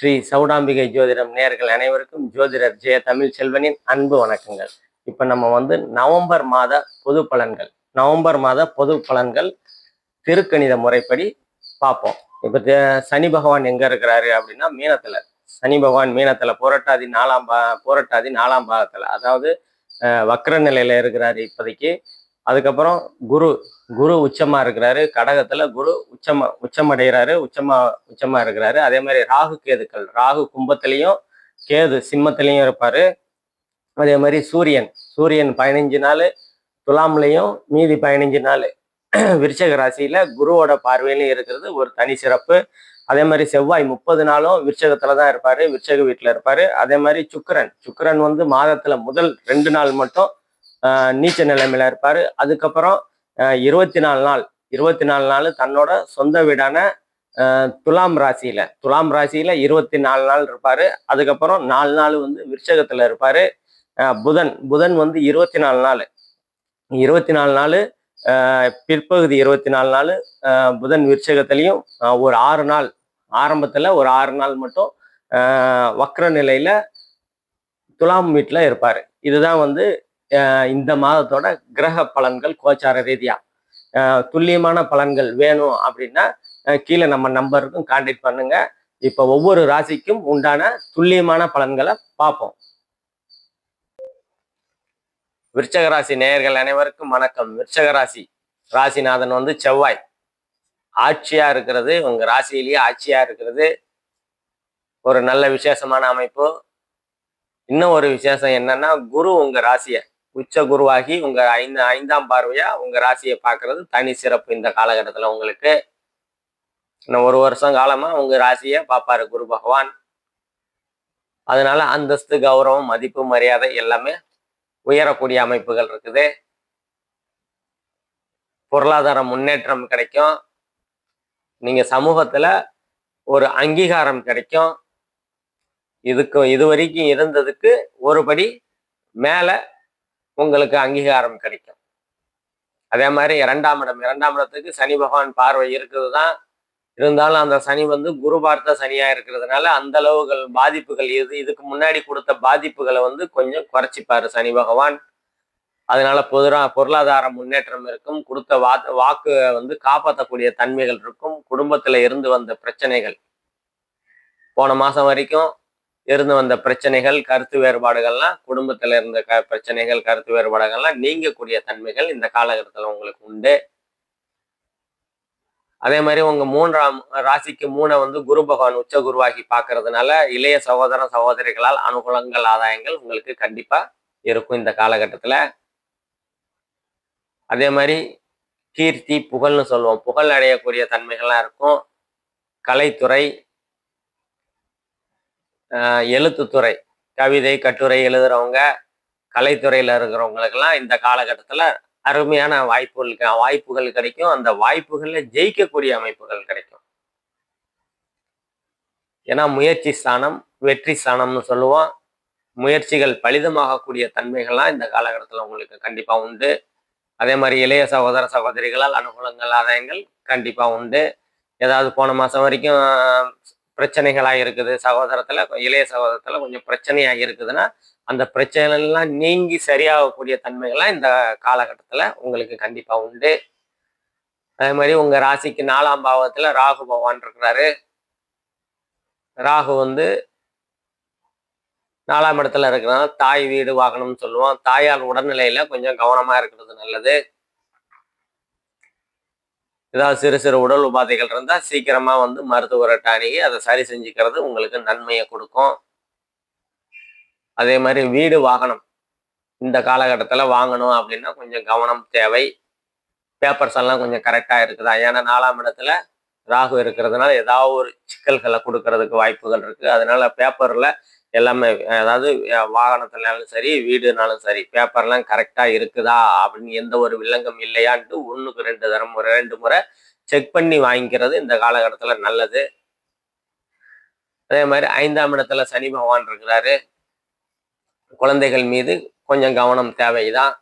ஸ்ரீ சௌடாம்பிகை ஜோதிடம் நேயர்கள் அனைவருக்கும் ஜோதிடர் ஜெய தமிழ் செல்வனின் அன்பு வணக்கங்கள். இப்ப நம்ம நவம்பர் மாத பொது பலன்கள் திருக்கணித முறைப்படி பார்ப்போம். இப்ப சனி பகவான் எங்க இருக்கிறாரு அப்படின்னா மீனத்துல. சனி பகவான் மீனத்துல புரட்டாதி நாலாம் பாகத்துல, அதாவது வக்ர நிலையில இருக்கிறாரு இப்போதைக்கு. அதுக்கப்புறம் குரு குரு உச்சமா இருக்கிறாரு கடகத்துல. குரு உச்சமடைகிறாரு, உச்சமா இருக்கிறாரு. அதே மாதிரி ராகு கேதுக்கள், ராகு கும்பத்திலையும் கேது சிம்மத்திலையும் இருப்பாரு. அதே மாதிரி சூரியன் 15 நாள் துலாம்லையும், மீதி 15 நாள் விருச்சக ராசியில குருவோட பார்வையிலும் இருக்கிறது ஒரு தனி சிறப்பு. அதே மாதிரி செவ்வாய் 30 நாளும் விருச்சகத்துல தான் இருப்பாரு, விருச்சக வீட்டுல இருப்பாரு. அதே மாதிரி சுக்கிரன் மாதத்துல முதல் 2 நாள் மட்டும் நீச்ச நிலைமையில இருப்பாரு. அதுக்கப்புறம் 24 நாள் தன்னோட சொந்த வீடான துலாம் ராசியில 24 நாள் இருப்பாரு. அதுக்கப்புறம் 4 நாள் விருச்சகத்துல இருப்பாரு. புதன் 24 நாள் பிற்பகுதி 24 நாள் புதன் விருச்சகத்திலையும், ஒரு 6 நாள் ஆரம்பத்துல ஒரு 6 நாள் மட்டும் வக்ர நிலையில துலாம் வீட்டுல இருப்பாரு. இதுதான் இந்த மாதத்தோட கிரக பலன்கள் கோச்சார ரீதியா. துல்லியமான பலன்கள் வேணும் அப்படின்னா கீழே நம்ம நம்பருக்கும் கான்டாக்ட் பண்ணுங்க. இப்ப ஒவ்வொரு ராசிக்கும் உண்டான துல்லியமான பலன்களை பார்ப்போம். விருச்சக ராசி நேயர்கள் அனைவருக்கும் வணக்கம். விருச்சக ராசிநாதன் செவ்வாய் ஆட்சியா இருக்கிறது, உங்க ராசியிலேயே ஆட்சியா இருக்கிறது ஒரு நல்ல விசேஷமான அமைப்பு. இன்னும் ஒரு விசேஷம் என்னன்னா, குரு உங்க ராசியை உச்ச குருவாகி உங்க ஐந்தாம் பார்வையா உங்க ராசியை பார்க்கறது தனி சிறப்பு. இந்த காலகட்டத்துல உங்களுக்கு இன்னும் ஒரு வருஷம் காலமா உங்க ராசியை பார்ப்பாரு குரு பகவான். அதனால அந்தஸ்து, கௌரவம், மதிப்பு, மரியாதை எல்லாமே உயரக்கூடிய அமைப்புகள் இருக்குது. பொருளாதார முன்னேற்றம் கிடைக்கும். நீங்க சமூகத்துல ஒரு அங்கீகாரம் கிடைக்கும். இது வரைக்கும் இருந்ததுக்கு ஒருபடி மேல உங்களுக்கு அங்கீகாரம் கிடைக்கும். அதே மாதிரி இரண்டாம் இடத்துக்கு சனி பகவான் பார்வை இருக்குதுதான். இருந்தாலும் அந்த சனி குரு பார்த்த சனியா இருக்கிறதுனால அந்த அளவுகள் பாதிப்புகள் இதுக்கு முன்னாடி கொடுத்த பாதிப்புகளை கொஞ்சம் குறைச்சிப்பாரு சனி பகவான். அதனால பொருளாதார முன்னேற்றம் இருக்கும். கொடுத்த வாக்கு காப்பாற்றக்கூடிய தன்மைகள் இருக்கும். குடும்பத்துல இருந்து வந்த பிரச்சனைகள், போன மாசம் வரைக்கும் இருந்து வந்த பிரச்சனைகள், கருத்து வேறுபாடுகள்லாம், குடும்பத்துல இருந்த பிரச்சனைகள், கருத்து வேறுபாடுகள்லாம் நீங்கக்கூடிய தன்மைகள் இந்த காலகட்டத்துல உங்களுக்கு உண்டு. அதே மாதிரி உங்க 3ஆம் ராசிக்கு 3 குரு பகவான் உச்ச குருவாகி பார்க்கறதுனால இளைய சகோதர சகோதரிகளால் அனுகூலங்கள், ஆதாயங்கள் உங்களுக்கு கண்டிப்பா இருக்கும் இந்த காலகட்டத்துல. அதே மாதிரி கீர்த்தி, புகழ்னு சொல்லுவோம், புகழ் அடையக்கூடிய தன்மைகள்லாம் இருக்கும். கலைத்துறை, எழுத்துத்துறை, கவிதை, கட்டுரை எழுதுறவங்க, கலைத்துறையில இருக்கிறவங்களுக்கெல்லாம் இந்த காலகட்டத்துல அருமையான வாய்ப்புகள் கிடைக்கும். அந்த வாய்ப்புகள்ல ஜெயிக்கக்கூடிய அமைப்புகள் கிடைக்கும். ஏன்னா முயற்சி ஸ்தானம் வெற்றி ஸ்தானம்னு சொல்லுவோம். முயற்சிகள் பலிதமாகக்கூடிய தன்மைகள்லாம் இந்த காலகட்டத்துல உங்களுக்கு கண்டிப்பா உண்டு. அதே மாதிரி இளைய சகோதர சகோதரிகளால் அனுகூலங்கள், ஆதாயங்கள் கண்டிப்பா உண்டு. ஏதாவது போன மாசம் வரைக்கும் பிரச்சனைகளா இருக்குது இளைய சகோதரத்துல கொஞ்சம் பிரச்சனையா இருக்குதுன்னா அந்த பிரச்சனைலாம் நீங்கி சரியாகக்கூடிய தன்மைகள்லாம் இந்த காலகட்டத்துல உங்களுக்கு கண்டிப்பா உண்டு. அதே மாதிரி உங்க ராசிக்கு 4ஆம் பாவத்துல ராகு பகவான் இருக்கிறாரு. ராகு 4ஆம் இடத்துல இருக்கிறனால தாய் வீடு வாகனம்னு சொல்லுவோம். தாயார் உடல்நிலையில கொஞ்சம் கவனமா இருக்கிறது நல்லது. ஏதாவது சிறு சிறு உடல் உபாதைகள் இருந்தா சீக்கிரமா மருத்துவர்கிட்ட அணுகி அதை சரி செஞ்சுக்கிறது உங்களுக்கு நன்மையை கொடுக்கும். அதே மாதிரி வீடு வாகனம் இந்த காலகட்டத்துல வாங்கணும் அப்படின்னா கொஞ்சம் கவனம் தேவை. பேப்பர்ஸ் எல்லாம் கொஞ்சம் கரெக்டா இருக்குதா? ஏன்னா 4ஆம் இடத்துல ராகு இருக்கிறதுனால ஏதாவது ஒரு சிக்கல்களை கொடுக்கறதுக்கு வாய்ப்புகள் இருக்கு. அதனால பேப்பர்ல எல்லாமே, அதாவது வாகனத்தினாலும் சரி வீடுனாலும் சரி, பேப்பர்லாம் கரெக்டா இருக்குதா அப்படின்னு எந்த ஒரு வில்லங்கம் இல்லையான்ட்டு 1க்கு 2 முறை செக் பண்ணி வாங்கிக்கிறது இந்த காலகட்டத்துல நல்லது. அதே மாதிரி 5ஆம் இடத்துல சனி பகவான் இருக்கிறாரு. குழந்தைகள் மீது கொஞ்சம் கவனம் தேவைதான்.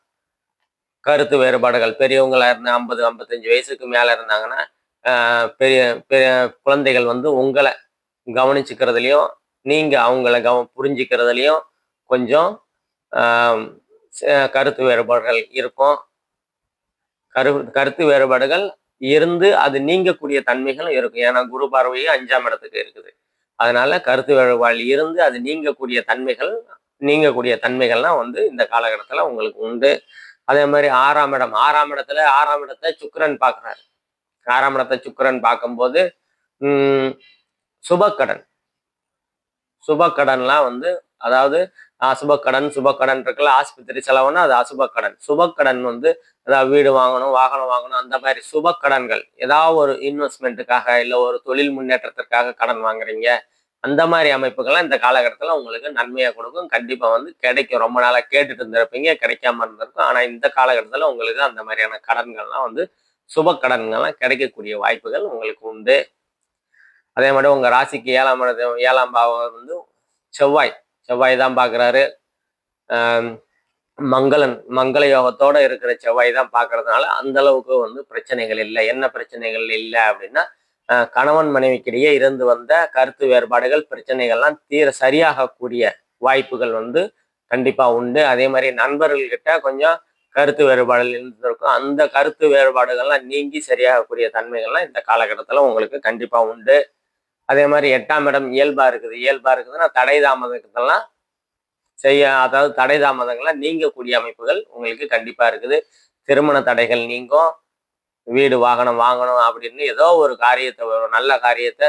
கருத்து வேறுபாடுகள், பெரியவங்களா இருந்தா 50-55 வயசுக்கு மேல இருந்தாங்கன்னா பெரிய பெரிய குழந்தைகள் உங்களை கவனிச்சுக்கிறதுலையும் நீங்க அவங்கள புரிஞ்சுக்கிறதுலையும் கொஞ்சம் கருத்து வேறுபாடுகள் இருக்கும். கருத்து வேறுபாடுகள் இருந்து அது நீங்கக்கூடிய தன்மைகளும் இருக்கும். ஏன்னா குரு பார்வையும் 5ஆம் இடத்துக்கு இருக்குது. அதனால கருத்து வேறுபாடு இருந்து அது நீங்கக்கூடிய தன்மைகள்லாம் இந்த காலகட்டத்துல உங்களுக்கு உண்டு. அதே மாதிரி 6ஆம் இடம், 6ஆம் இடத்தை சுக்கிரன் பார்க்குறாரு. 6ஆம் இடத்தை சுக்கிரன் பார்க்கும்போது சுபக்கடன் சுபக்கடன்லாம் அதாவது சுபக்கடன் இருக்குல்ல, ஆஸ்பத்திரி செலவுன்னா அது அசுபக்கடன். சுபக்கடன் ஏதாவது வீடு வாங்கணும், வாகனம் வாங்கணும், அந்த மாதிரி சுபக்கடன்கள், ஏதாவது ஒரு இன்வெஸ்ட்மெண்ட்டுக்காக இல்லை ஒரு தொழில் முன்னேற்றத்திற்காக கடன் வாங்குறீங்க, அந்த மாதிரி அமைப்புகள்லாம் இந்த காலகட்டத்தில் உங்களுக்கு நன்மையை கொடுக்கும். கண்டிப்பாக கிடைக்கும். ரொம்ப நாளாக கேட்டுட்டு இருந்திருப்பீங்க, கிடைக்காம இருந்திருக்கும். ஆனால் இந்த காலகட்டத்தில் உங்களுக்கு அந்த மாதிரியான கடன்கள்லாம் சுபக்கடன்கள்லாம் கிடைக்கக்கூடிய வாய்ப்புகள் உங்களுக்கு உண்டு. அதே மாதிரி உங்கள் ராசிக்கு 7ஆம் பாவம் செவ்வாய் தான் பார்க்குறாரு. மங்கள யோகத்தோட இருக்கிற செவ்வாய் தான் பார்க்கறதுனால அந்த அளவுக்கு பிரச்சனைகள் இல்லை. என்ன பிரச்சனைகள் இல்லை அப்படின்னா, கணவன் மனைவிக்கிடையே இருந்து வந்த கருத்து வேறுபாடுகள், பிரச்சனைகள்லாம் சரியாகக்கூடிய வாய்ப்புகள் கண்டிப்பா உண்டு. அதே மாதிரி நண்பர்கள்கிட்ட கொஞ்சம் கருத்து வேறுபாடுகள் இருந்திருக்கும். அந்த கருத்து வேறுபாடுகள்லாம் நீங்கி சரியாகக்கூடிய தன்மைகள்லாம் இந்த காலகட்டத்தில் உங்களுக்கு கண்டிப்பா உண்டு. அதே மாதிரி 8ஆம் இடம் இயல்பா இருக்குதுன்னா தடை தாமதங்கள்லாம் அதாவது தடை தாமதங்கள்லாம் நீங்கக்கூடிய அமைப்புகள் உங்களுக்கு கண்டிப்பா இருக்குது. திருமண தடைகள் நீங்கும். வீடு வாகனம் வாங்கணும் அப்படின்னு ஏதோ ஒரு காரியத்தை, ஒரு நல்ல காரியத்தை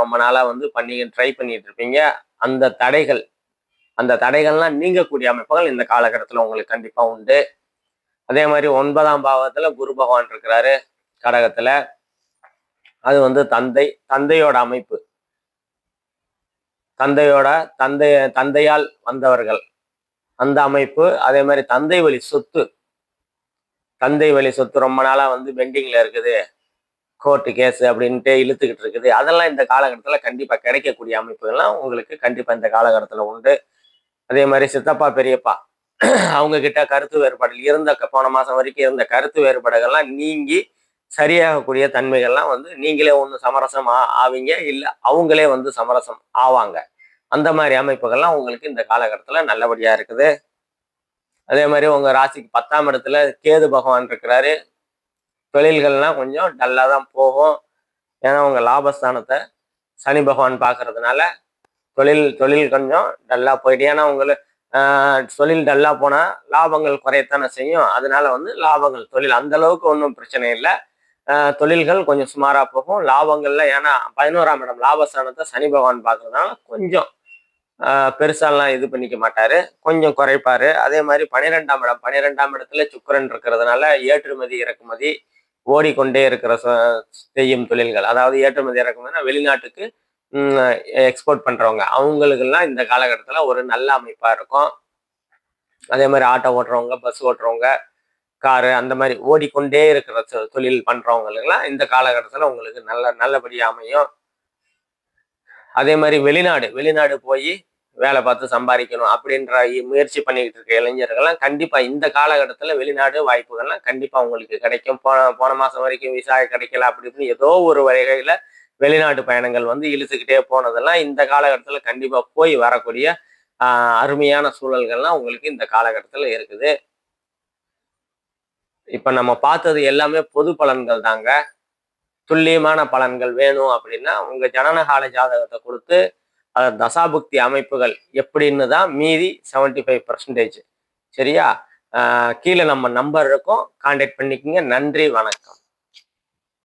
ரொம்ப நாளா ட்ரை பண்ணிட்டு இருப்பீங்க. அந்த தடைகள்லாம் நீங்கக்கூடிய அமைப்புகள் இந்த காலகட்டத்தில் உங்களுக்கு கண்டிப்பா உண்டு. அதே மாதிரி 9ஆம் பாவத்துல குரு பகவான் இருக்கிறாரு கடகத்துல. அது தந்தையோட அமைப்பு. தந்தையால் வந்தவர்கள் அந்த அமைப்பு. அதே மாதிரி தந்தை வழி சொத்து ரொம்ப நாளா பெண்டிங்ல இருக்குது, கோர்ட்டு கேஸ் அப்படின்ட்டு இழுத்துக்கிட்டு இருக்குது. அதெல்லாம் இந்த காலகட்டத்துல கண்டிப்பா கிடைக்கக்கூடிய அமைப்புகள்லாம் உங்களுக்கு கண்டிப்பா இந்த காலகட்டத்துல உண்டு. அதே மாதிரி சித்தப்பா பெரியப்பா அவங்க கிட்ட கருத்து வேறுபாடு போன மாசம் வரைக்கும் இருந்த கருத்து வேறுபாடுகள்லாம் நீங்கி சரியாகக்கூடிய தன்மைகள்லாம் நீங்களே சமரசம் ஆவீங்க, இல்லை அவங்களே சமரசம் ஆவாங்க. அந்த மாதிரி அமைப்புகள்லாம் உங்களுக்கு இந்த காலகட்டத்துல நல்லபடியா இருக்குது. அதே மாதிரி உங்க ராசிக்கு 10ஆம் இடத்துல கேது பகவான் இருக்கிறாரு. தொழில்கள்லாம் கொஞ்சம் டல்லா தான் போகும். ஏன்னா உங்க லாபஸ்தானத்தை சனி பகவான் பார்க்கறதுனால தொழில் கொஞ்சம் டல்லா போயிட்டு, ஏன்னா தொழில் டல்லா போனா லாபங்கள் குறையத்தானே செய்யும். அதனால லாபங்கள் தொழில் அந்த அளவுக்கு ஒன்றும் பிரச்சனை இல்லை. தொழில்கள் கொஞ்சம் சுமாரா போகும். லாபங்கள்ல ஏன்னா 11ஆம் இடம் லாபஸ்தானத்தை சனி பகவான் பார்க்கறதுனால கொஞ்சம் பெருசாலாம் இது பண்ணிக்க மாட்டாரு, கொஞ்சம் குறைப்பாரு. அதே மாதிரி 12ஆம் இடத்துல சுக்கிரன் இருக்கிறதுனால ஏற்றுமதி இறக்குமதி ஓடிக்கொண்டே இருக்கிற செய்யும் தொழில்கள், அதாவது ஏற்றுமதி இறக்குமதினா வெளிநாட்டுக்கு எக்ஸ்போர்ட் பண்றவங்க, அவங்களுக்கெல்லாம் இந்த காலகட்டத்துல ஒரு நல்ல அமைப்பா இருக்கும். அதே மாதிரி ஆட்டோ ஓட்டுறவங்க, பஸ் ஓட்டுறவங்க, காரு, அந்த மாதிரி ஓடிக்கொண்டே இருக்கிற தொழில் பண்றவங்களுக்கெல்லாம் இந்த காலகட்டத்துல உங்களுக்கு நல்லபடியா அமையும். அதே மாதிரி வெளிநாடு போய் வேலை பார்த்து சம்பாதிக்கணும் அப்படின்ற முயற்சி பண்ணிக்கிட்டு இருக்க இளைஞர்கள்லாம் கண்டிப்பா இந்த காலகட்டத்துல வெளிநாடு வாய்ப்புகள்லாம் கண்டிப்பா உங்களுக்கு கிடைக்கும். போன மாசம் வரைக்கும் விசா கிடைக்கல அப்படி இப்படின்னு ஏதோ ஒரு வகையில வெளிநாட்டு பயணங்கள் இழுத்துக்கிட்டே போனதெல்லாம் இந்த காலகட்டத்துல கண்டிப்பா போய் வரக்கூடிய அருமையான சூழல்கள்லாம் உங்களுக்கு இந்த காலகட்டத்துல இருக்குது. இப்ப நம்ம பார்த்தது எல்லாமே பொது பலன்கள் தாங்க. துல்லியமான பலன்கள் வேணும் அப்படின்னா உங்க ஜனனகால ஜாதகத்தை கொடுத்து தசாபுக்தி அமைப்புகள் எப்படின்னு தான் மீதி 75%. சரியா? கீழே நம்ம நம்பர் இருக்கும், கான்டாக்ட் பண்ணிக்கோங்க. நன்றி, வணக்கம்.